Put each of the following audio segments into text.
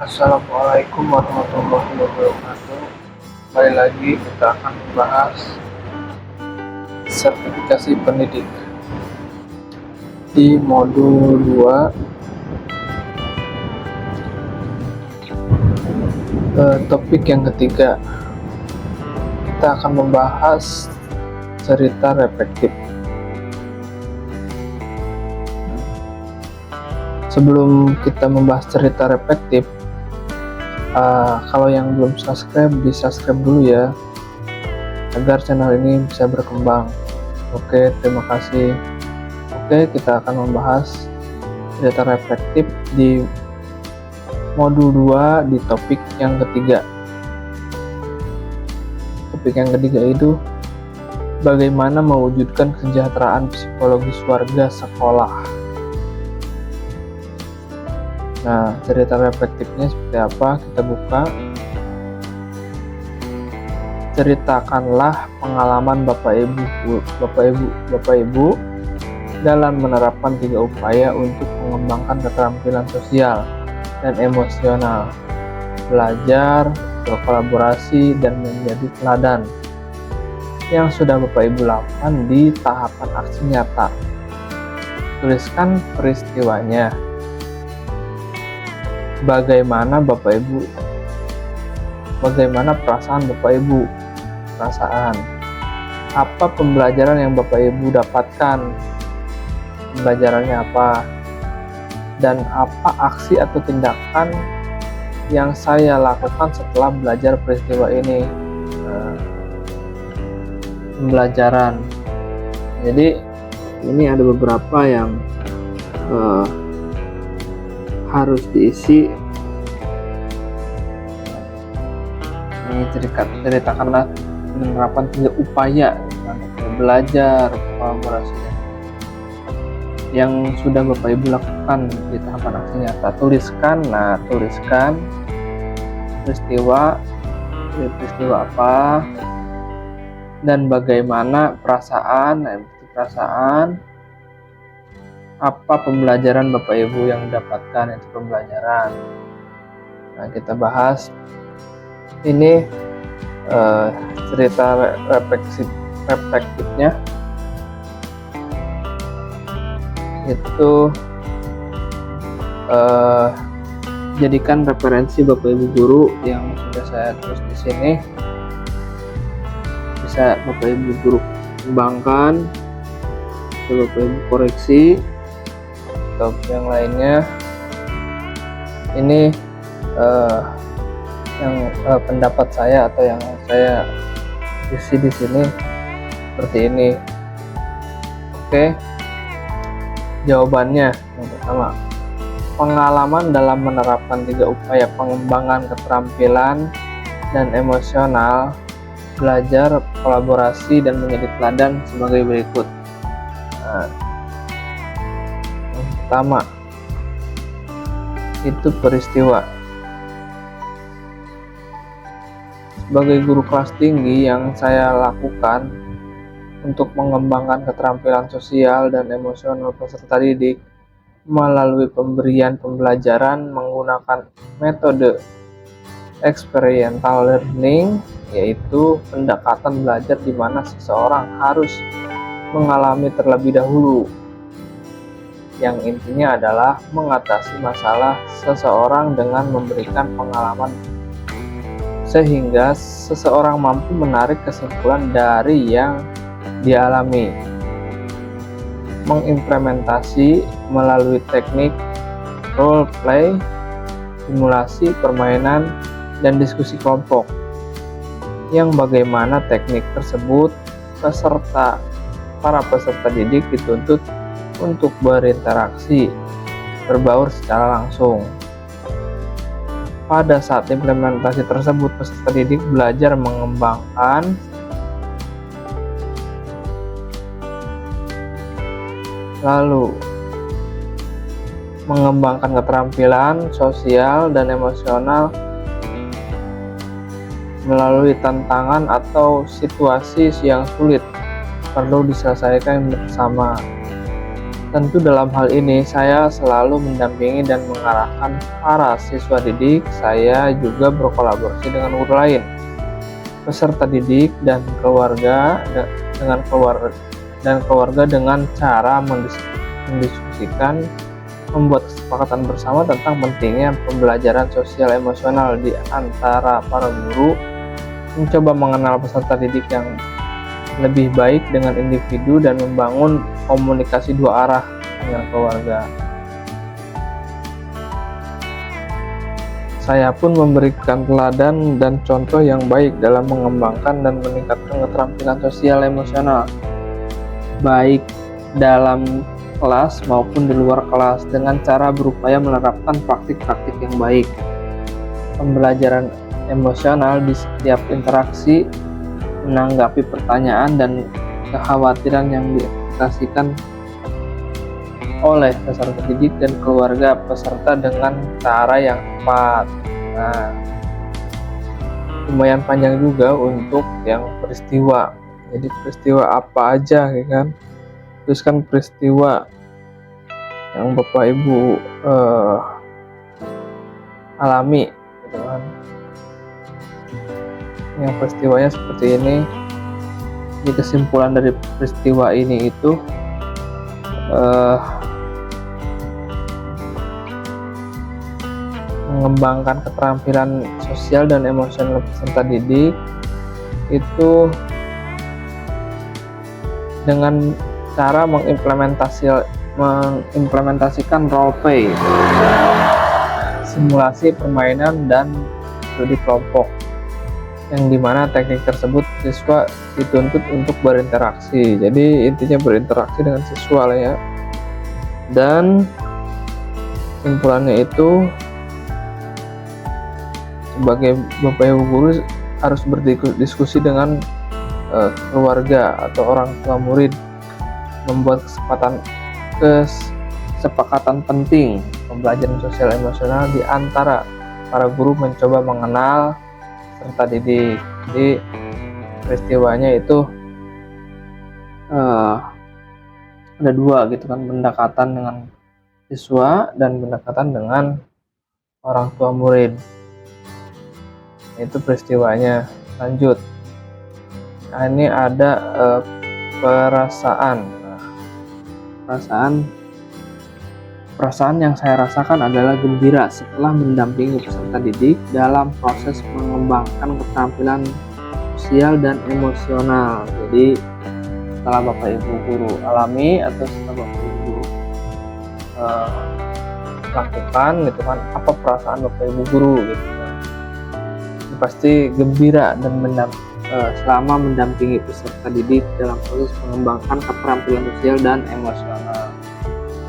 Assalamualaikum warahmatullahi wabarakatuh. Kembali lagi kita akan membahas sertifikasi pendidik di modul 2, topik yang ketiga. Kita akan membahas cerita reflektif. Sebelum kita membahas cerita reflektif, kalau yang belum subscribe, di subscribe dulu ya, agar channel ini bisa berkembang. Oke, terima kasih. Oke, kita akan membahas cerita reflektif di modul 2 di topik yang ketiga. Topik yang ketiga itu bagaimana mewujudkan kesejahteraan psikologis warga sekolah. Nah, cerita reflektifnya seperti apa? Kita buka. Ceritakanlah pengalaman Bapak Ibu dalam menerapkan 3 upaya untuk mengembangkan keterampilan sosial dan emosional, belajar, berkolaborasi, dan menjadi teladan yang sudah Bapak Ibu lakukan di tahapan aksi nyata. Tuliskan peristiwanya. Bagaimana perasaan Bapak Ibu? Apa pembelajaran yang Bapak Ibu dapatkan? Pembelajarannya apa? Dan apa aksi atau tindakan yang saya lakukan setelah belajar peristiwa ini? Pembelajaran. Jadi ini ada beberapa yang harus diisi. Ini ceritakanlah menerapkan 3 upaya belajar, kolaborasi yang sudah Bapak Ibu lakukan di tahapan aksi nyata. Tuliskan peristiwa apa dan bagaimana perasaan, apa pembelajaran Bapak Ibu yang dapatkan itu pembelajaran. Nah, kita bahas ini cerita reflektifnya itu jadikan referensi Bapak Ibu guru yang sudah saya tulis di sini. Bisa Bapak Ibu guru kembangkan, bisa Bapak Ibu koreksi atau yang lainnya. Ini yang pendapat saya atau yang saya isi di sini seperti ini. Oke, jawabannya yang pertama, pengalaman dalam menerapkan 3 upaya pengembangan keterampilan dan emosional, belajar, kolaborasi, dan menjadi teladan sebagai berikut. Nah, yang pertama itu peristiwa. Sebagai guru kelas tinggi, yang saya lakukan untuk mengembangkan keterampilan sosial dan emosional peserta didik melalui pemberian pembelajaran menggunakan metode experiential learning, yaitu pendekatan belajar di mana seseorang harus mengalami terlebih dahulu, yang intinya adalah mengatasi masalah seseorang dengan memberikan pengalaman sehingga seseorang mampu menarik kesimpulan dari yang dialami. Mengimplementasi melalui teknik role play, simulasi permainan, dan diskusi kelompok, yang bagaimana teknik tersebut para peserta didik dituntut untuk berinteraksi, berbaur secara langsung. Pada saat implementasi tersebut, peserta didik belajar mengembangkan keterampilan sosial dan emosional melalui tantangan atau situasi yang sulit perlu diselesaikan bersama. Tentu dalam hal ini saya selalu mendampingi dan mengarahkan para siswa didik. Saya juga berkolaborasi dengan guru lain, peserta didik dan keluarga dengan cara mendiskusikan, membuat kesepakatan bersama tentang pentingnya pembelajaran sosial emosional di antara para guru, mencoba mengenal peserta didik yang lebih baik dengan individu, dan membangun komunikasi dua arah dengan keluarga. Saya pun memberikan teladan dan contoh yang baik dalam mengembangkan dan meningkatkan keterampilan sosial emosional, baik dalam kelas maupun di luar kelas, dengan cara berupaya menerapkan praktik-praktik yang baik. Pembelajaran emosional di setiap interaksi, menanggapi pertanyaan dan kekhawatiran yang diekspektasikan oleh peserta didik dan keluarga peserta dengan cara yang tepat. Nah, lumayan panjang juga untuk yang peristiwa. Jadi peristiwa apa aja, ya kan? Terus kan peristiwa yang Bapak Ibu alami, gitu kan? Yang peristiwanya seperti ini. Di kesimpulan dari peristiwa ini itu mengembangkan keterampilan sosial dan emosional peserta didik itu dengan cara mengimplementasikan role play, simulasi permainan dan studi kelompok, yang dimana teknik tersebut siswa dituntut untuk berinteraksi. Jadi intinya berinteraksi dengan siswa lah ya. Dan kesimpulannya itu, sebagai Bapak Ibu guru harus berdiskusi dengan keluarga atau orang tua murid, membuat kesepakatan penting pembelajaran sosial emosional di antara para guru, mencoba mengenal serta didik. Jadi peristiwanya itu ada dua gitu kan, pendekatan dengan siswa dan pendekatan dengan orang tua murid. Itu peristiwanya. Lanjut, nah ini ada perasaan. Perasaan yang saya rasakan adalah gembira setelah mendampingi peserta didik dalam proses mengembangkan keterampilan sosial dan emosional. Jadi setelah Bapak Ibu guru alami atau setelah Bapak Ibu lakukan gitu kan, apa perasaan Bapak Ibu guru gitu kan. Pasti gembira dan selama mendampingi peserta didik dalam proses mengembangkan keterampilan sosial dan emosional.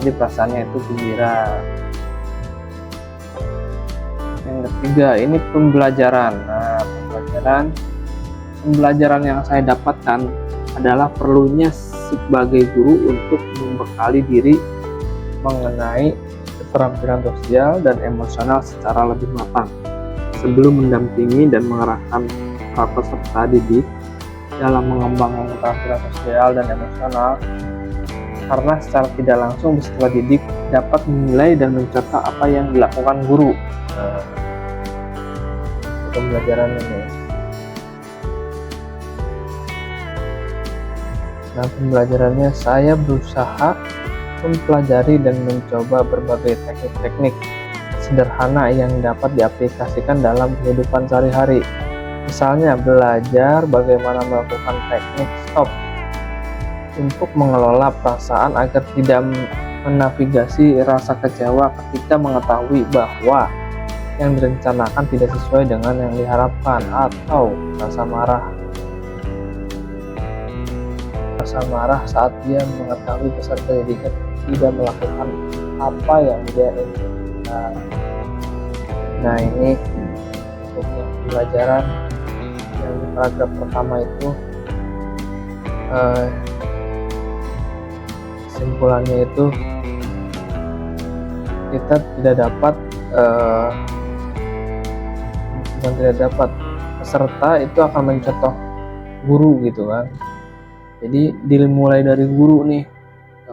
Jadi perasaannya itu gembira. Yang ketiga, ini pembelajaran. Nah, pembelajaran yang saya dapatkan adalah perlunya sebagai guru untuk membekali diri mengenai keterampilan sosial dan emosional secara lebih matang sebelum mendampingi dan mengarahkan para peserta didik dalam mengembangkan keterampilan sosial dan emosional, karena secara tidak langsung peserta didik dapat menilai dan mencontoh apa yang dilakukan guru. Pembelajaran ini. Nah, pembelajarannya saya berusaha mempelajari dan mencoba berbagai teknik-teknik sederhana yang dapat diaplikasikan dalam kehidupan sehari-hari. Misalnya belajar bagaimana melakukan teknik stop untuk mengelola perasaan agar tidak menavigasi rasa kecewa ketika mengetahui bahwa yang direncanakan tidak sesuai dengan yang diharapkan, atau rasa marah saat dia mengetahui peserta didik tidak melakukan apa yang dia inginkan. Nah, ini untuk pembelajaran yang di paragraf pertama itu, kesimpulannya itu kita tidak dapat peserta itu akan mencontoh guru gitu kan. Jadi dimulai dari guru nih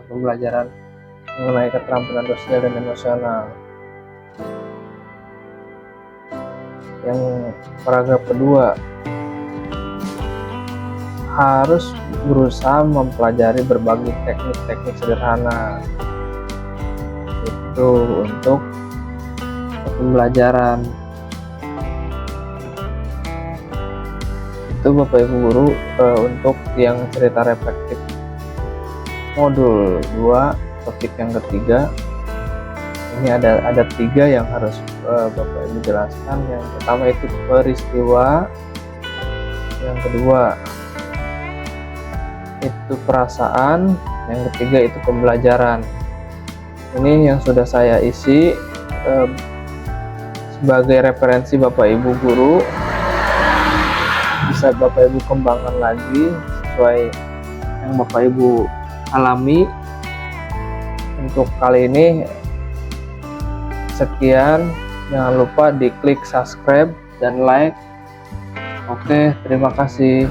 pembelajaran mengenai keterampilan sosial dan emosional. Yang paragraf kedua, harus berusaha mempelajari berbagai teknik-teknik sederhana itu untuk pembelajaran. Itu Bapak Ibu guru untuk yang cerita reflektif modul 2 topik yang ketiga. Ini ada 3 yang harus Bapak Ibu jelaskan. Yang pertama itu peristiwa, yang kedua itu perasaan, yang ketiga itu pembelajaran. Ini yang sudah saya isi sebagai referensi Bapak Ibu guru, bisa Bapak Ibu kembangkan lagi sesuai yang Bapak Ibu alami. Untuk kali ini sekian, jangan lupa diklik subscribe dan like. Oke, terima kasih.